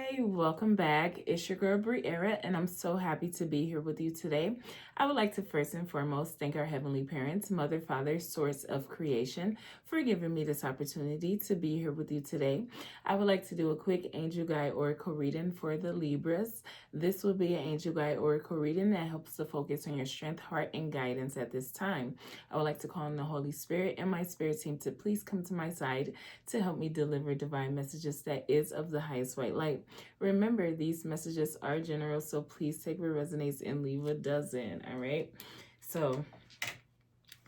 Hi, welcome back. It's your girl Briera, and I'm so happy to be here with you today. I would like to first and foremost thank our Heavenly Parents, Mother, Father, Source of Creation, for giving me this opportunity to be here with you today. I would like to do a quick angel guide oracle reading for the Libras. This will be an angel guide oracle reading that helps to focus on your strength, heart, and guidance at this time. I would like to call on the Holy Spirit and my spirit team to please come to my side to help me deliver divine messages that is of the highest white light. Remember, these messages are general, so please take what resonates and leave what doesn't. All right, so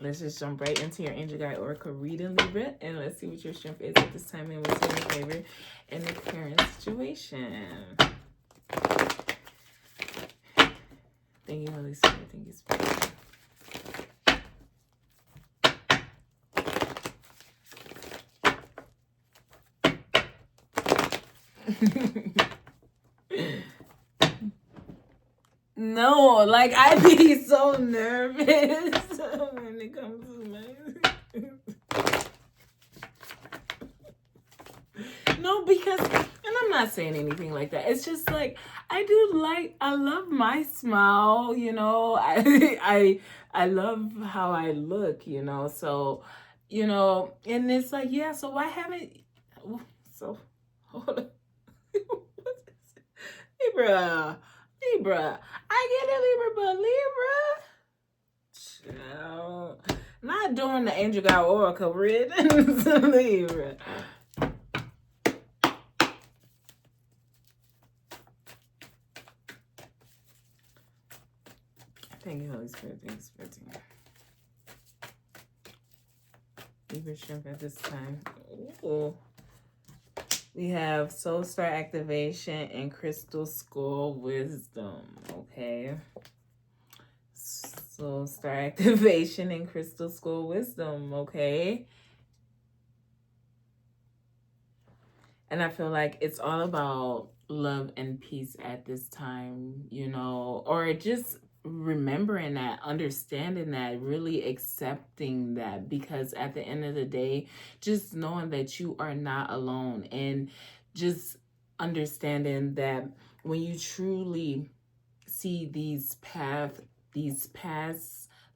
let's just jump right into your angel guide oracle reading, Libra, and let's see what your strength is at this time and what's in your favor in the current situation. Thank you, Holy Spirit. Thank you, Spirit. No, like I be so nervous when it comes to my No, because, and I'm not saying anything like that. It's just like I love my smile, you know. I love how I look, you know. So, you know, and it's like, yeah, so why haven't so hold on. Libra. I get it, Libra, but Libra. Child. Not doing the angel guide oracle readings, Libra. Thank you, Holy Spirit. Thank you, Spirit. Libra strength at this time. Ooh. We have Soul Star Activation and Crystal Skull Wisdom. Okay. Soul Star Activation and Crystal Skull Wisdom. Okay. And I feel like it's all about love and peace at this time, you know, or just remembering that, understanding that, really accepting that, because at the end of the day, just knowing that you are not alone, and just understanding that when you truly see these past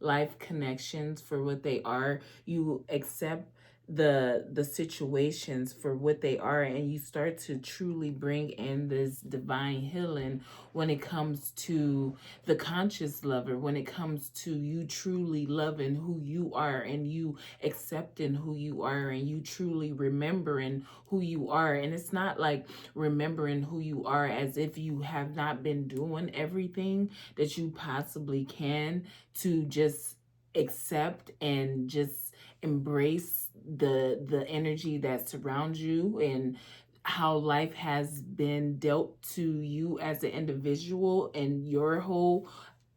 life connections for what they are, you accept the situations for what they are, and you start to truly bring in this divine healing when it comes to the conscious lover, when it comes to you truly loving who you are, and you accepting who you are, and you truly remembering who you are. And it's not like remembering who you are as if you have not been doing everything that you possibly can to just accept and just embrace the energy that surrounds you, and how life has been dealt to you as an individual and your whole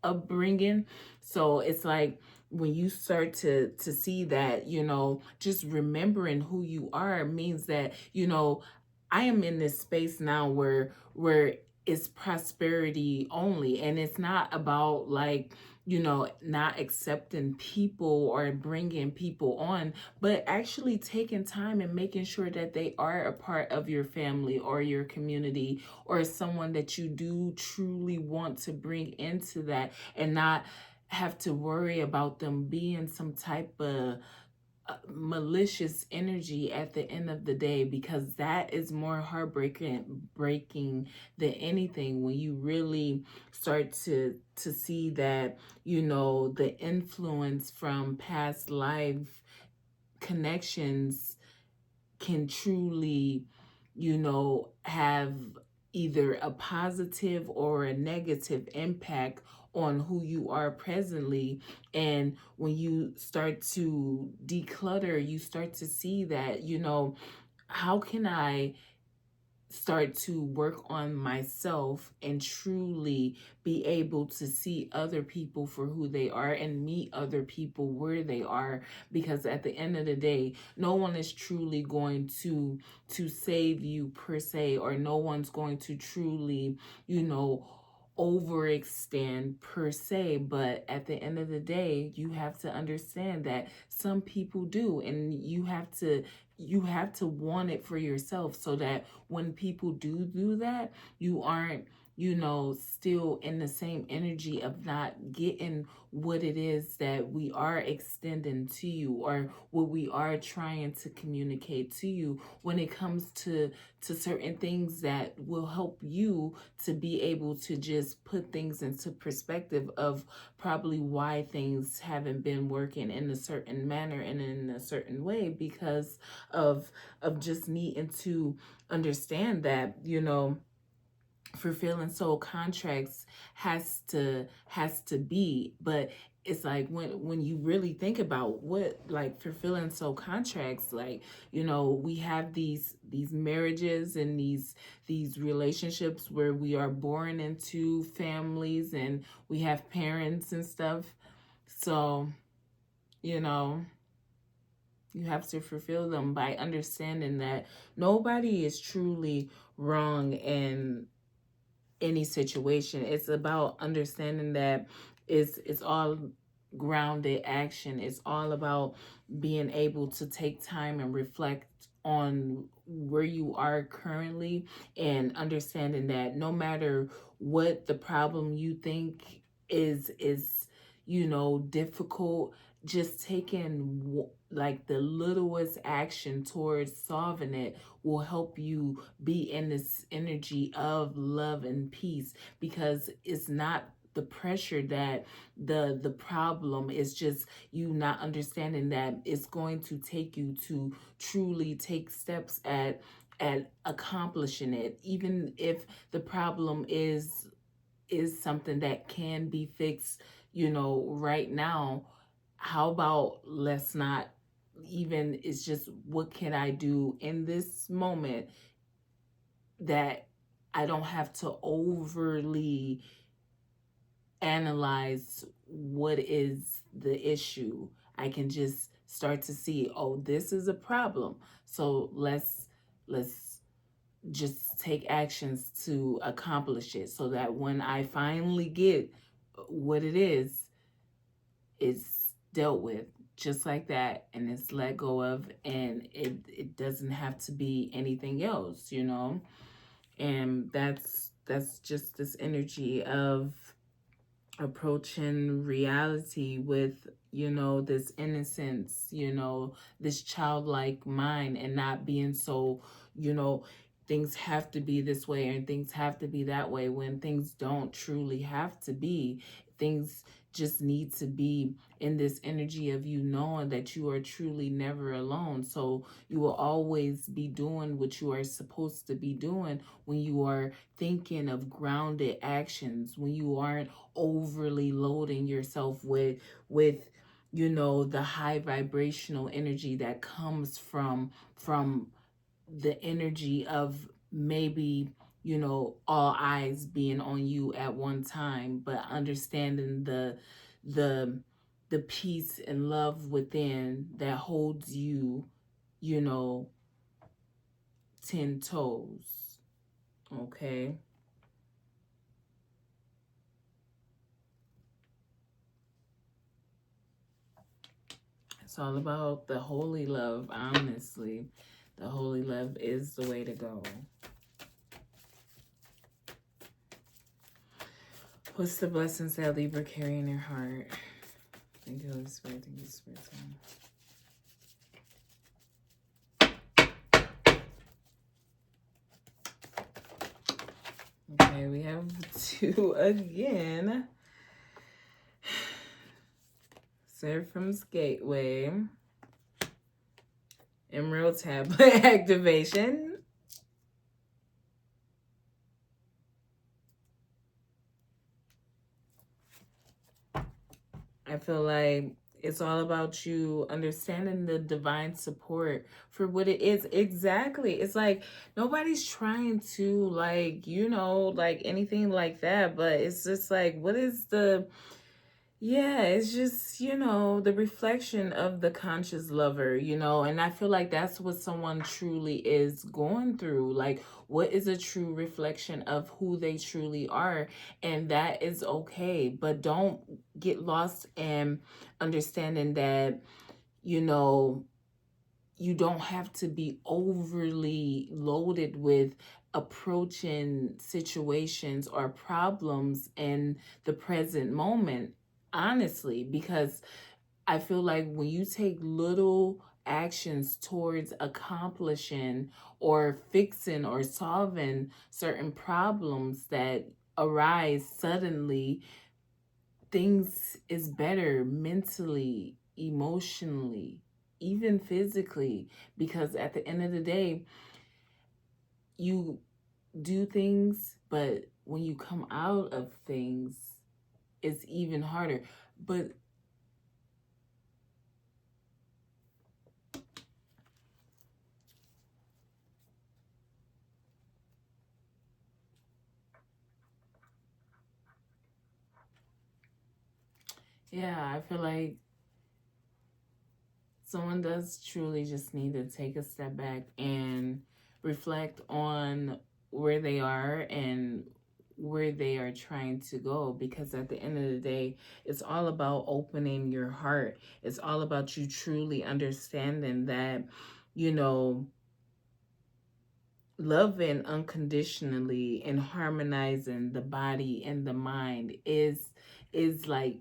upbringing. So it's like when you start to see that, you know, just remembering who you are means that, you know, I am in this space now where it's prosperity only, and it's not about like, you know, not accepting people or bringing people on, but actually taking time and making sure that they are a part of your family or your community, or someone that you do truly want to bring into that, and not have to worry about them being some type of malicious energy at the end of the day, because that is more breaking than anything, when you really start to see that, you know, the influence from past life connections can truly, you know, have either a positive or a negative impact on who you are presently. And when you start to declutter, you start to see that, you know, how can I start to work on myself and truly be able to see other people for who they are and meet other people where they are, because at the end of the day, no one is truly going to save you per se, or no one's going to truly, you know, overextend per se, but at the end of the day, you have to understand that some people do, and you have to want it for yourself, so that when people do that, you aren't, still in the same energy of not getting what it is that we are extending to you, or what we are trying to communicate to you when it comes to certain things that will help you to be able to just put things into perspective of probably why things haven't been working in a certain manner and in a certain way, because of just needing to understand that, fulfilling soul contracts has to be. But it's like, when you really think about what, like, fulfilling soul contracts, like, we have these marriages and these relationships where we are born into families and we have parents and stuff. So, you know you have to fulfill them by understanding that nobody is truly wrong in any situation. It's about understanding that it's all grounded action. It's all about being able to take time and reflect on where you are currently, and understanding that no matter what the problem you think is difficult, just taking like the littlest action towards solving it will help you be in this energy of love and peace, because it's not the pressure that the problem is, just you not understanding that it's going to take you to truly take steps at accomplishing it, even if the problem is something that can be fixed, right now. How about let's not even, it's just, what can I do in this moment that I don't have to overly analyze what is the issue. I can just start to see, oh, this is a problem. So let's just take actions to accomplish it, so that when I finally get what it is, it's dealt with just like that, and it's let go of, and it doesn't have to be anything else. And that's just this energy of approaching reality with, this innocence, this childlike mind, and not being so, things have to be this way and things have to be that way, when things don't truly have to be. Things just need to be in this energy of you knowing that you are truly never alone. So you will always be doing what you are supposed to be doing when you are thinking of grounded actions, when you aren't overly loading yourself with the high vibrational energy that comes from the energy of maybe all eyes being on you at one time, but understanding the the peace and love within that holds you, you know 10 toes. Okay. It's all about the holy love, honestly. The holy love is the way to go. What's the blessings that Libra carry in your heart? Thank you, Holy Spirit. Thank you, Spirit. Okay, we have 2 again. Seraphims Gateway. Emerald Tablet activation. I feel like it's all about you understanding the divine support for what it is. Exactly. It's like nobody's trying to like anything like that, but it's just like, what is the Yeah, it's just, the reflection of the conscious lover, and I feel like that's what someone truly is going through. Like, what is a true reflection of who they truly are? And that is okay. But don't get lost in understanding that, you know, you don't have to be overly loaded with approaching situations or problems in the present moment, honestly, because I feel like when you take little actions towards accomplishing or fixing or solving certain problems that arise suddenly, things is better mentally, emotionally, even physically, because at the end of the day, you do things, but when you come out of things, it's even harder. But yeah, I feel like someone does truly just need to take a step back and reflect on where they are and where they are trying to go, because at the end of the day, it's all about opening your heart. It's all about you truly understanding that, you know loving unconditionally and harmonizing the body and the mind is like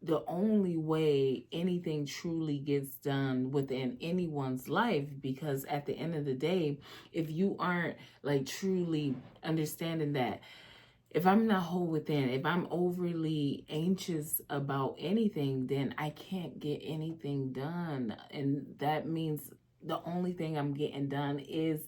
the only way anything truly gets done within anyone's life. Because at the end of the day, if you aren't like truly understanding that, if I'm not whole within, if I'm overly anxious about anything, then I can't get anything done. And that means the only thing I'm getting done is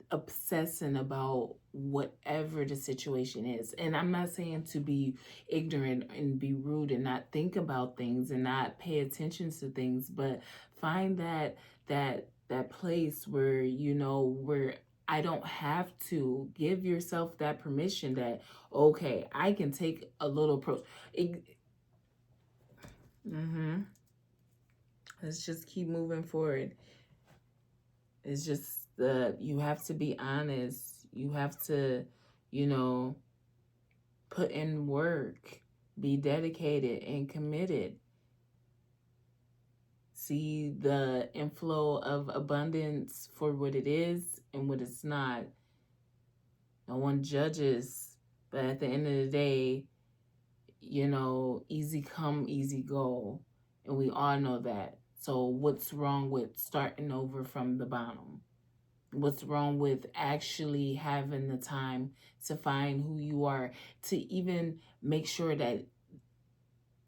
obsessing about whatever the situation is. And I'm not saying to be ignorant and be rude and not think about things and not pay attention to things, but find that place where where I don't have to. Give yourself that permission that okay, I can take a little approach. Mhm. Let's just keep moving forward. It's just you have to be honest. You have to, you know, put in work, be dedicated and committed. See the inflow of abundance for what it is and what it's not. No one judges, but at the end of the day, easy come, easy go. And we all know that. So, what's wrong with starting over from the bottom? What's wrong with actually having the time to find who you are, to even make sure that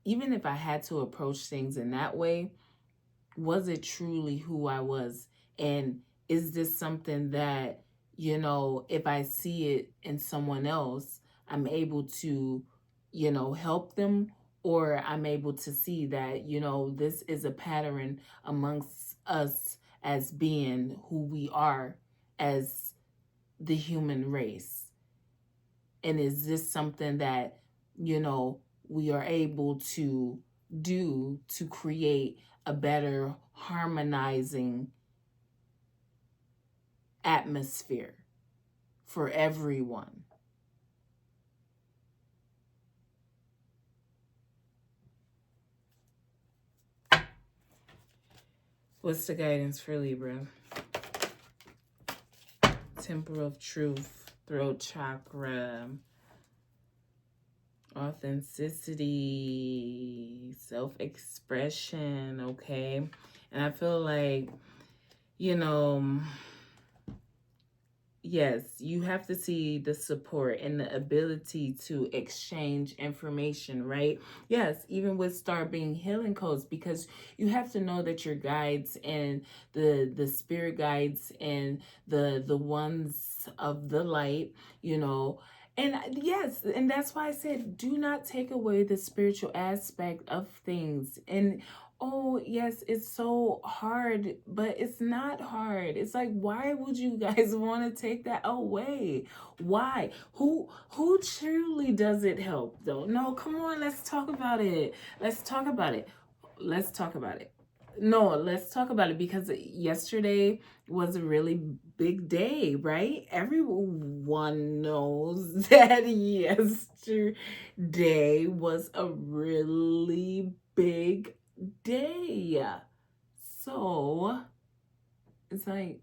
even if I had to approach things in that way, was it truly who I was? And is this something that, if I see it in someone else, I'm able to, help them? Or I'm able to see that, this is a pattern amongst us as being who we are as the human race. And is this something that, we are able to do to create a better harmonizing atmosphere for everyone? What's the guidance for Libra? Temple of Truth, throat chakra, authenticity, self-expression, okay? And I feel like, you know, yes, you have to see the support and the ability to exchange information, right? Yes, even with start being healing codes, because you have to know that your guides and the spirit guides and the ones of the light, and yes, and that's why I said do not take away the spiritual aspect of things. And oh, yes, it's so hard, but it's not hard. It's like, why would you guys want to take that away? Why? Who truly does it help though? No, come on, let's talk about it. Let's talk about it. Let's talk about it. No, let's talk about it because yesterday was a really big day, right? Everyone knows that yesterday was a really big day. So it's like,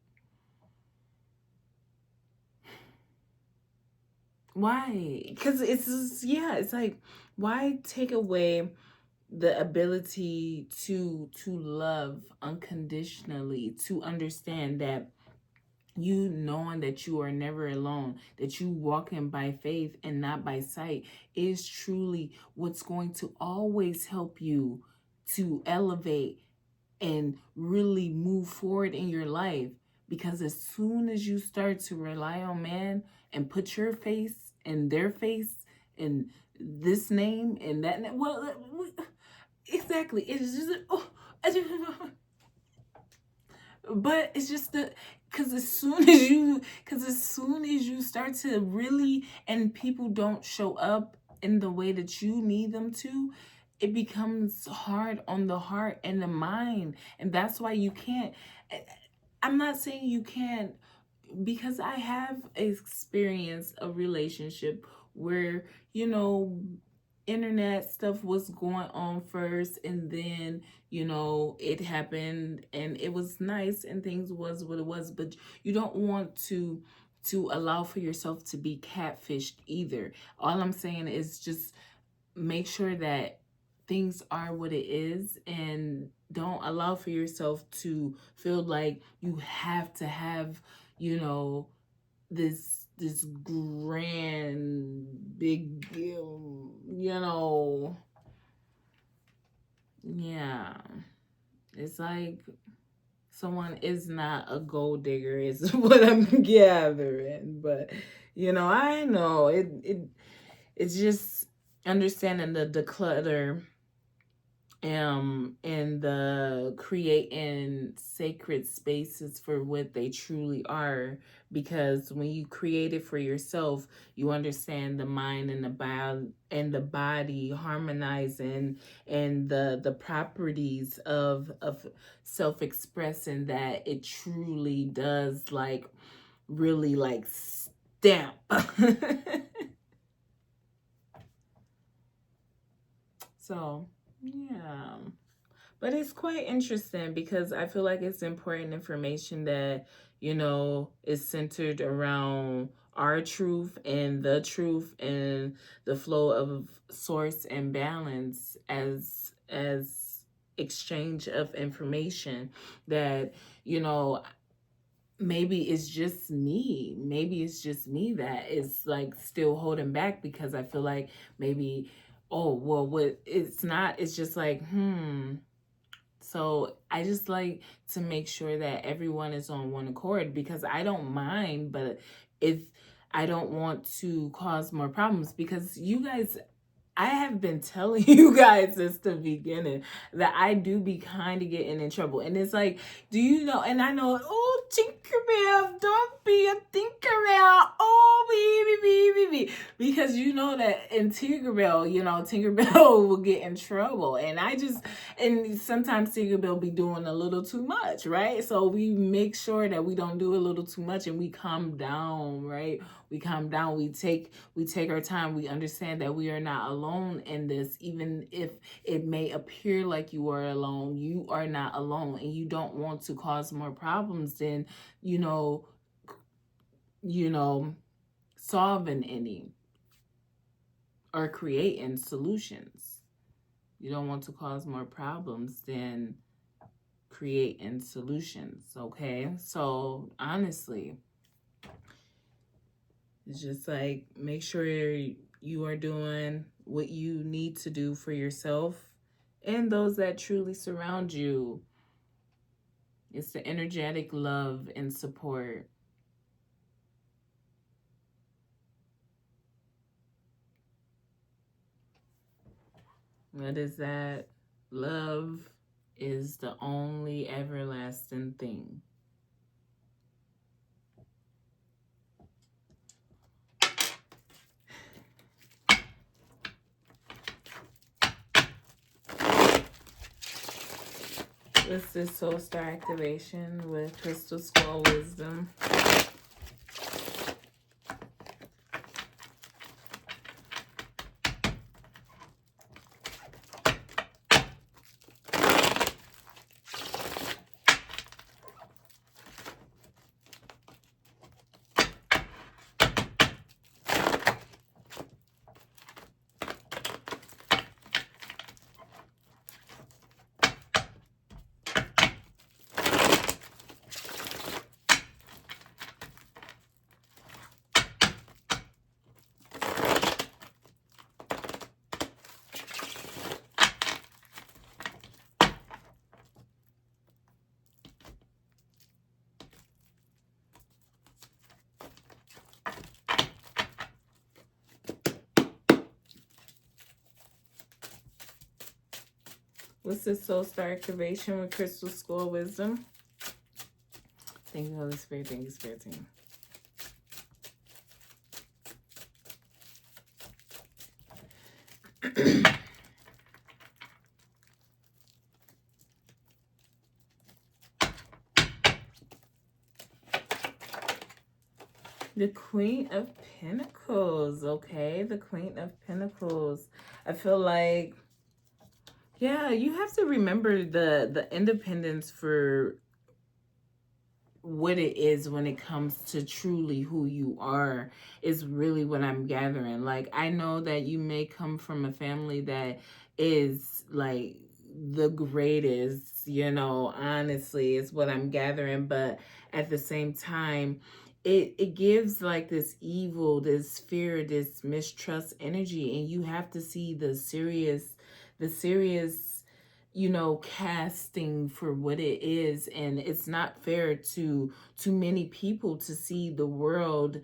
why? Because it's just, yeah, it's like, why take away the ability to love unconditionally, to understand that you knowing that you are never alone, that you walking by faith and not by sight is truly what's going to always help you to elevate and really move forward in your life. Because as soon as you start to rely on man and put your face and their face and this name and that name, well, exactly, it's just, oh, but it's just the, because as soon as you start to really, and people don't show up in the way that you need them to, it becomes hard on the heart and the mind. And that's why you can't, I'm not saying you can't, because I have experienced a relationship where, internet stuff was going on first, and then it happened and it was nice and things was what it was, but you don't want to allow for yourself to be catfished either. All I'm saying is just make sure that things are what it is, and don't allow for yourself to feel like you have to have you know this grand big yeah, it's like someone is not a gold digger is what I'm gathering. But I know it's just understanding the declutter and the creating sacred spaces for what they truly are, because when you create it for yourself, you understand the mind and the body harmonizing, and the properties of self-expressing, that it truly does like really like stamp. So yeah. But it's quite interesting because I feel like it's important information that, is centered around our truth and the flow of source and balance as exchange of information, that, maybe it's just me. Maybe it's just me that is like still holding back, because I feel like maybe, oh, well, what it's not, it's just like, so I just like to make sure that everyone is on one accord, because I don't mind, but if I don't want to cause more problems, because you guys, I have been telling you guys since the beginning that I do be kind of getting in trouble. And it's like, do you know? And I know, oh, Tinkerbell, don't be a Tinkerbell. Oh, baby. Because you know that in Tinkerbell, Tinkerbell will get in trouble. And sometimes Tinkerbell be doing a little too much, right? So we make sure that we don't do a little too much, and we calm down, right? We calm down, we take our time, we understand that we are not alone in this. Even if it may appear like you are alone, you are not alone, and you don't want to cause more problems than you know solving any or creating solutions. You don't want to cause more problems than creating solutions. Okay, so honestly, it's just like, make sure you are doing what you need to do for yourself and those that truly surround you. It's the energetic love and support. What is that? Love is the only everlasting thing. This is Soul Star Activation with Crystal Skull Wisdom. What's this Soul Star Activation with Crystal Skull Wisdom? Thank you, Holy Spirit. Thank you, Spirit Team. The Queen of Pentacles, okay? The Queen of Pentacles. I feel like, yeah, you have to remember the independence for what it is when it comes to truly who you are is really what I'm gathering. Like, I know that you may come from a family that is like the greatest, you know, honestly, is what I'm gathering. But at the same time, it gives like this evil, this fear, this mistrust energy. And you have to see the serious, you know, casting for what it is. And it's not fair to many people to see the world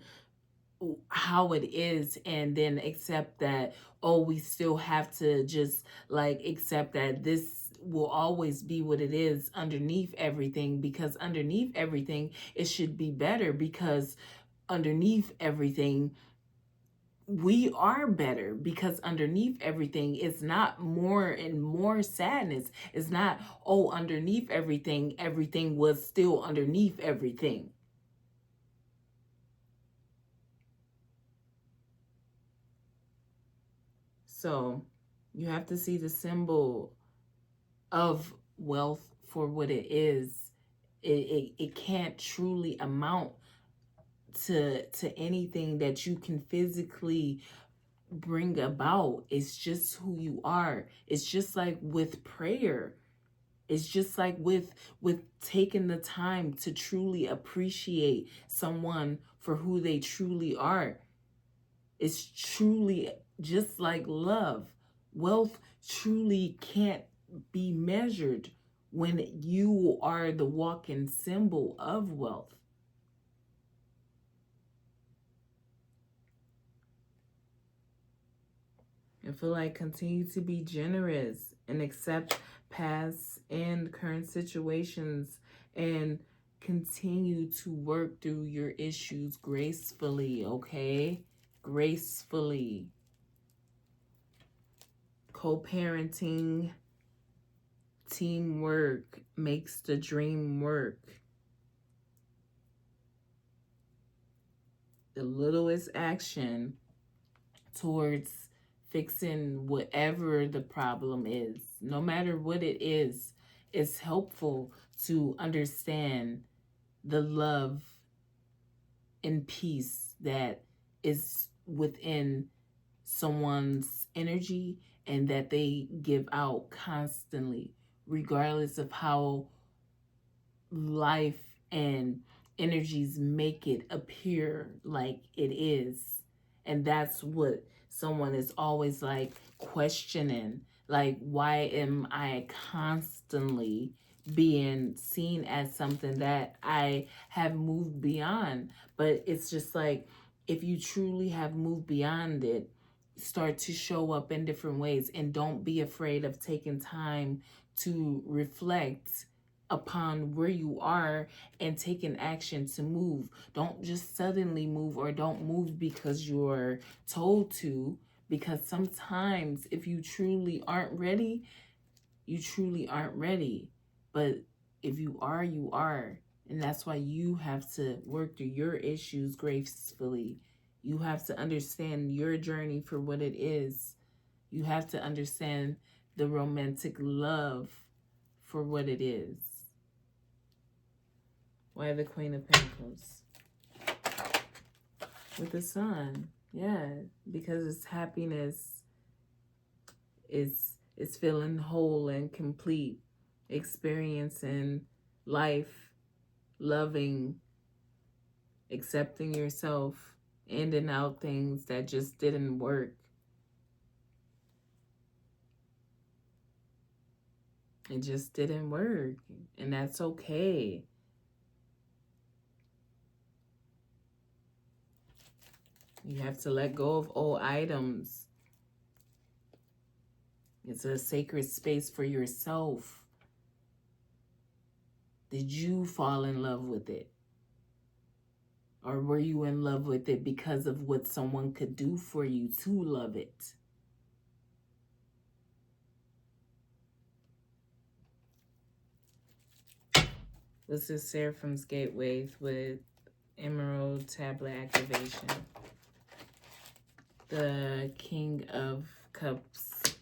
how it is and then accept that, oh, we still have to just like accept that this will always be what it is underneath everything, because underneath everything it should be better, because underneath everything we are better, because underneath everything is not more and more sadness. It's not, oh, underneath everything, everything was still underneath everything. So you have to see the symbol of wealth for what it is. It can't truly amount to anything that you can physically bring about. It's just who you are. It's just like with prayer. It's just like with taking the time to truly appreciate someone for who they truly are. It's truly just like love. Wealth truly can't be measured when you are the walking symbol of wealth. I feel like continue to be generous and accept past and current situations, and continue to work through your issues gracefully, okay? Gracefully. Co-parenting, teamwork makes the dream work. The littlest action towards fixing whatever the problem is, no matter what it is helpful to understand the love and peace that is within someone's energy and that they give out constantly, regardless of how life and energies make it appear like it is. And that's what someone is always like questioning, like, why am I constantly being seen as something that I have moved beyond? But it's just like, if you truly have moved beyond it, start to show up in different ways, and don't be afraid of taking time to reflect upon where you are and take an action to move. Don't just suddenly move, or don't move because you're told to, because sometimes if you truly aren't ready, you truly aren't ready. But if you are, you are. And that's why you have to work through your issues gracefully. You have to understand your journey for what it is. You have to understand the romantic love for what it is. Why the Queen of Pentacles? With the Sun. Yeah, because it's happiness. It's feeling whole and complete. Experiencing life, loving, accepting yourself, ending out things that just didn't work. It just didn't work, and that's okay. You have to let go of old items. It's a sacred space for yourself. Did you fall in love with it? Or were you in love with it because of what someone could do for you to love it? This is Seraphim's Gateway with Emerald Tablet Activation. The King of Cups.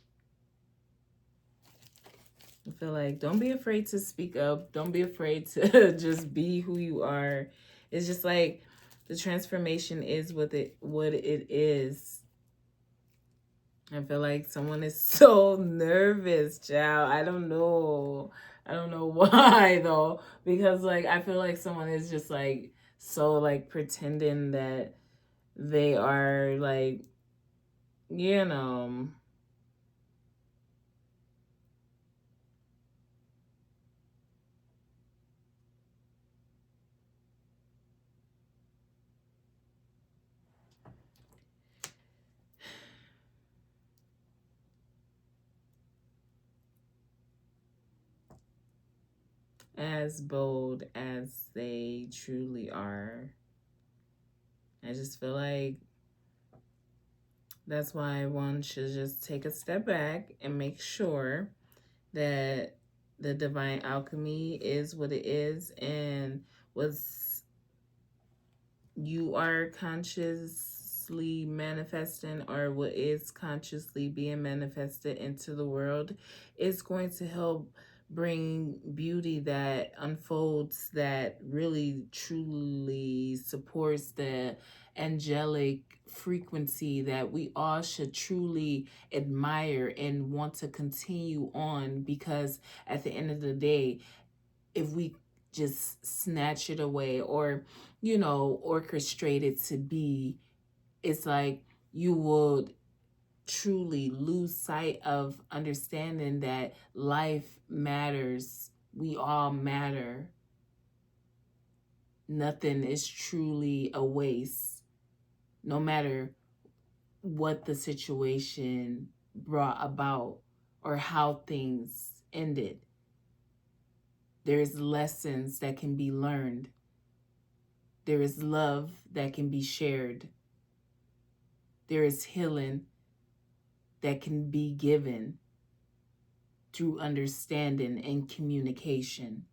I feel like don't be afraid to speak up. Don't be afraid to just be who you are. It's just like the transformation is what it is. I feel like someone is so nervous, child. I don't know. I don't know why though. Because like I feel like someone is just like so like pretending that they are like, you know, as bold as they truly are. I just feel like that's why one should just take a step back and make sure that the divine alchemy is what it is, and what's you are consciously manifesting, or what is consciously being manifested into the world, is going to help bring beauty that unfolds, that really truly supports the angelic frequency that we all should truly admire and want to continue on. Because at the end of the day, if we just snatch it away, or orchestrate it to be, it's like you would truly lose sight of understanding that life matters. We all matter. Nothing is truly a waste, no matter what the situation brought about or how things ended. There's lessons that can be learned. There is love that can be shared. There is healing that can be given through understanding and communication,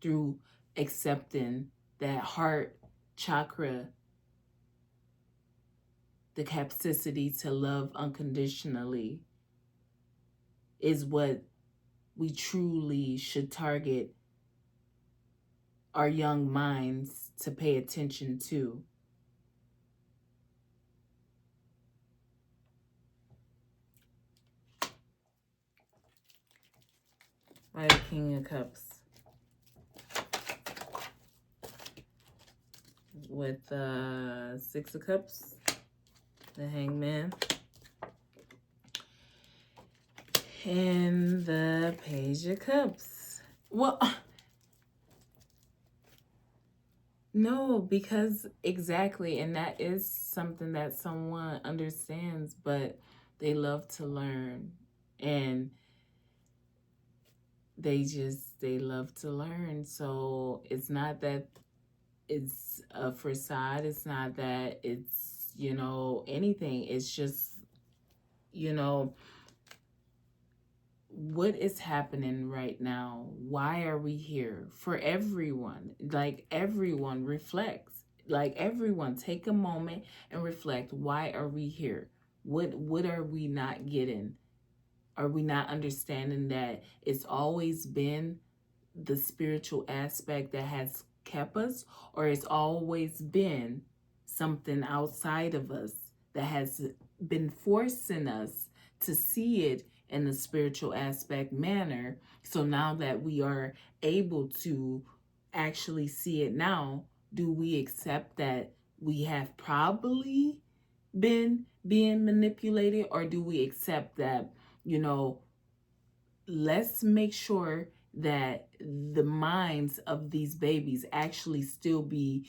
through accepting that heart chakra, the capacity to love unconditionally, is what we truly should target our young minds to pay attention to. By the King of Cups. With the Six of Cups, the Hangman, and the Page of Cups. Well, no, because exactly, and that is something that someone understands, but they love to learn. And they love to learn. So it's not that it's a facade. It's not that it's, anything. It's just, you know, what is happening right now? Why are we here? For everyone, like everyone reflects. Like everyone take a moment and reflect. Why are we here? What are we not getting? Are we not understanding that it's always been the spiritual aspect that has kept us, or it's always been something outside of us that has been forcing us to see it in the spiritual aspect manner? So now that we are able to actually see it now, do we accept that we have probably been being manipulated, or do we accept that, you know, let's make sure that the minds of these babies actually still be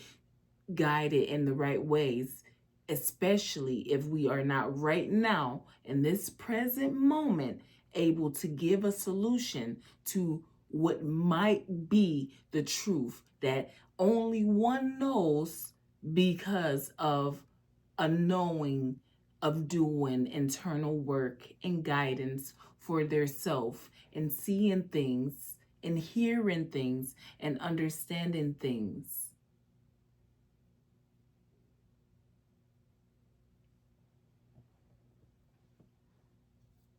guided in the right ways, especially if we are not right now in this present moment able to give a solution to what might be the truth that only one knows, because of a knowing of doing internal work and guidance for their self, and seeing things and hearing things and understanding things.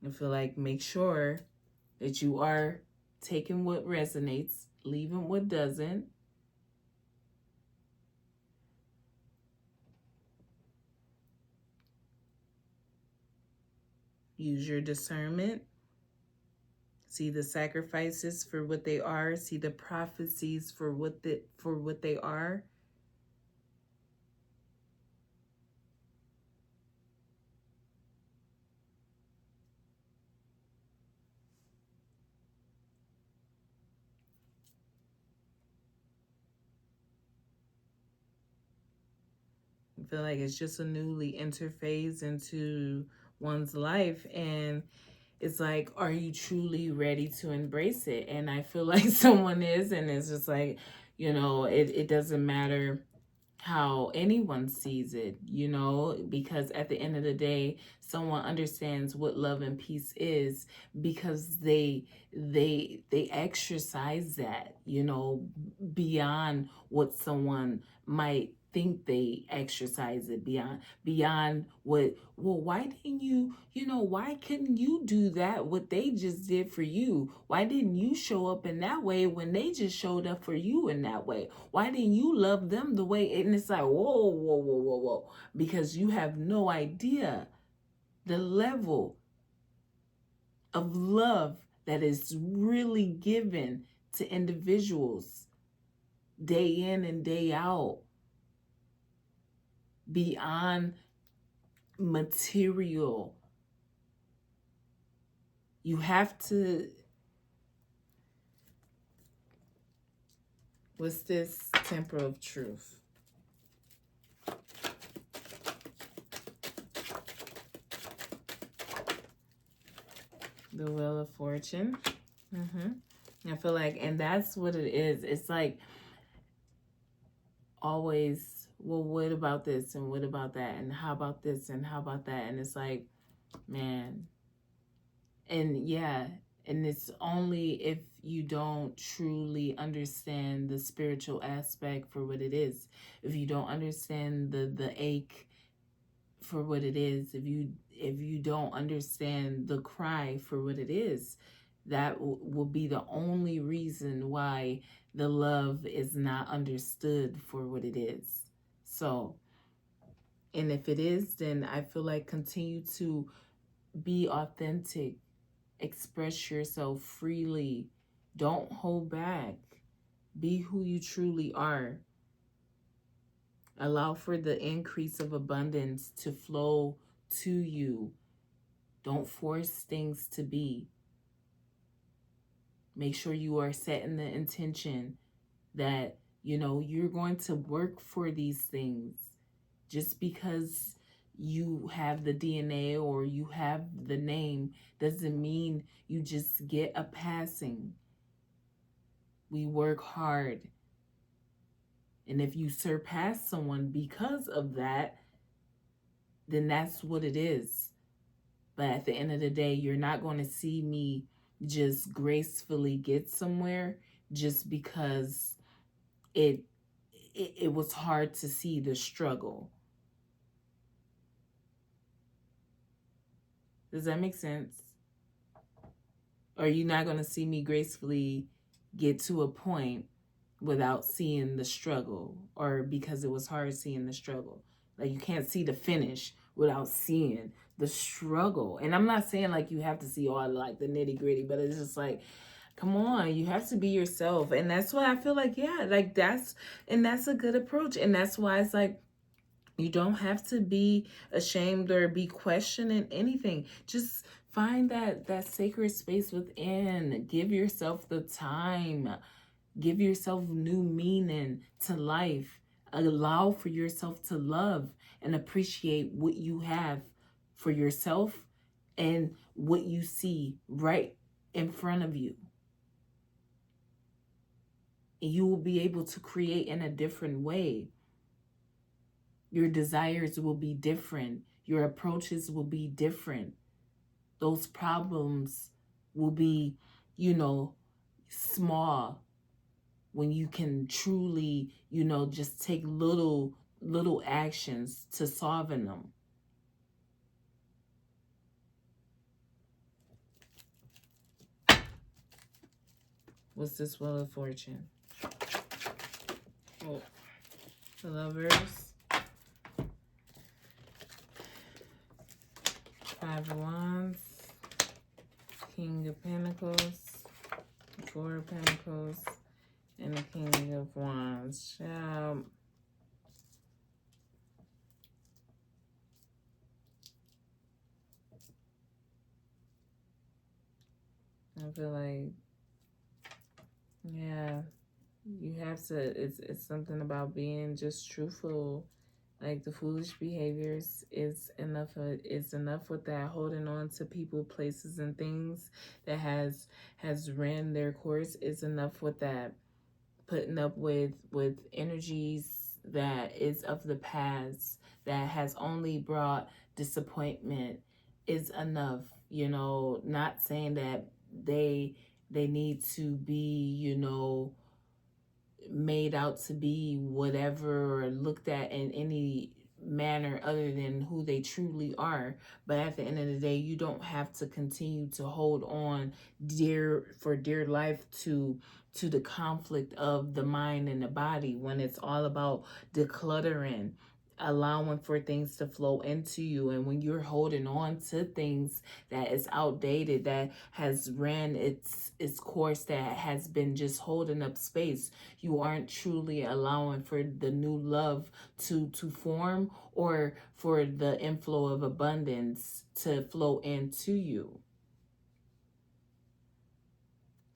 I feel like make sure that you are taking what resonates, leaving what doesn't. Use your discernment. See the sacrifices for what they are. See the prophecies for what they are. I feel like it's just a newly interphase into one's life, and it's like, are you truly ready to embrace it? And I feel like someone is, and it's just like, it doesn't matter how anyone sees it, because at the end of the day, someone understands what love and peace is, because they exercise that, beyond what someone might think. They exercise it beyond what, well, why didn't you, why couldn't you do that what they just did for you? Why didn't you show up in that way when they just showed up for you in that way? Why didn't you love them the way? And it's like, whoa, whoa, whoa, whoa, whoa, because you have no idea the level of love that is really given to individuals day in and day out, beyond material. You have to, what's this? Temple of Truth. The Wheel of Fortune. I feel like, and that's what it is. It's like always, well, what about this and what about that and how about this and how about that? And it's like, man, and yeah, and it's only if you don't truly understand the spiritual aspect for what it is, if you don't understand the ache for what it is, if you don't understand the cry for what it is, that will be the only reason why the love is not understood for what it is. So, and if it is, then I feel like continue to be authentic, express yourself freely, don't hold back, be who you truly are. Allow for the increase of abundance to flow to you. Don't force things to be. Make sure you are setting the intention that, you're going to work for these things. Just because you have the DNA or you have the name doesn't mean you just get a passing. We work hard. And if you surpass someone because of that, then that's what it is. But at the end of the day, you're not going to see me just gracefully get somewhere just because it it was hard to see the struggle. Does that make sense? Or you're not going to see me gracefully get to a point without seeing the struggle, or because it was hard seeing the struggle. Like, you can't see the finish without seeing the struggle. And I'm not saying like you have to see all like the nitty gritty, but it's just like, come on, you have to be yourself. And that's why I feel like, yeah, like that's a good approach. And that's why it's like, you don't have to be ashamed or be questioning anything. Just find that sacred space within. Give yourself the time. Give yourself new meaning to life. Allow for yourself to love and appreciate what you have for yourself and what you see right in front of you. And you will be able to create in a different way. Your desires will be different. Your approaches will be different. Those problems will be, small, when you can truly, just take little actions to solving them. What's this Wheel of Fortune? Oh, the Lovers. 5 of Wands. King of Pentacles. 4 of Pentacles. And the King of Wands. I feel like, yeah, you have to, it's something about being just truthful. Like, the foolish behaviors is enough. It's enough with that holding on to people, places, and things that has ran their course. Is enough with that. Putting up with energies that is of the past, that has only brought disappointment, is enough. Not saying that they need to be, made out to be whatever, or looked at in any manner other than who they truly are. But at the end of the day, you don't have to continue to hold on for dear life to the conflict of the mind and the body, when it's all about decluttering, allowing for things to flow into you. And when you're holding on to things that is outdated, that has ran its course, that has been just holding up space, you aren't truly allowing for the new love to form, or for the inflow of abundance to flow into you.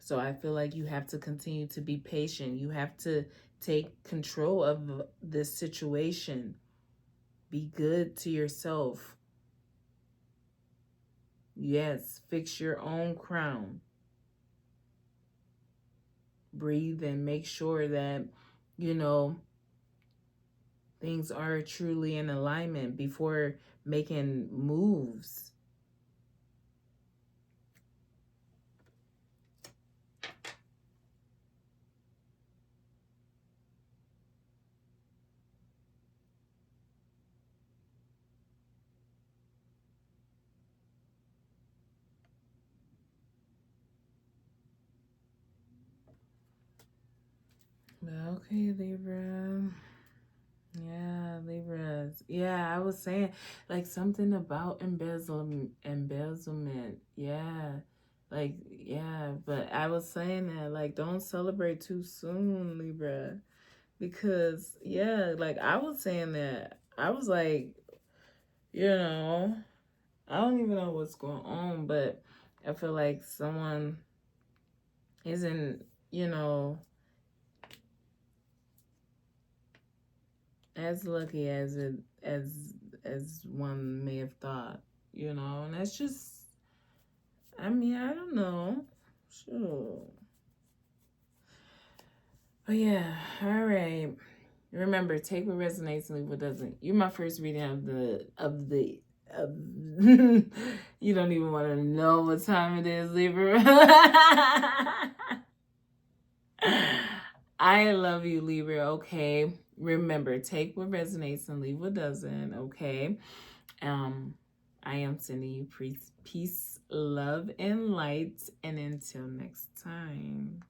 So I feel like you have to continue to be patient. You have to take control of this situation. Be good to yourself. Yes, fix your own crown. Breathe and make sure that, things are truly in alignment before making moves. Okay, Libra. Yeah, Libras. Yeah, I was saying like something about embezzlement. Yeah. Like, yeah, but I was saying that like don't celebrate too soon, Libra. Because yeah, like I was saying that. I was like, I don't even know what's going on, but I feel like someone isn't, as lucky as one may have thought, and that's just, I mean, I don't know. Sure. But yeah, all right. Remember, take what resonates and leave what doesn't. You're my first reading of you don't even want to know what time it is, Libra. I love you, Libra, okay? Remember, take what resonates and leave what doesn't, okay? I am sending you peace, love, and light. And until next time.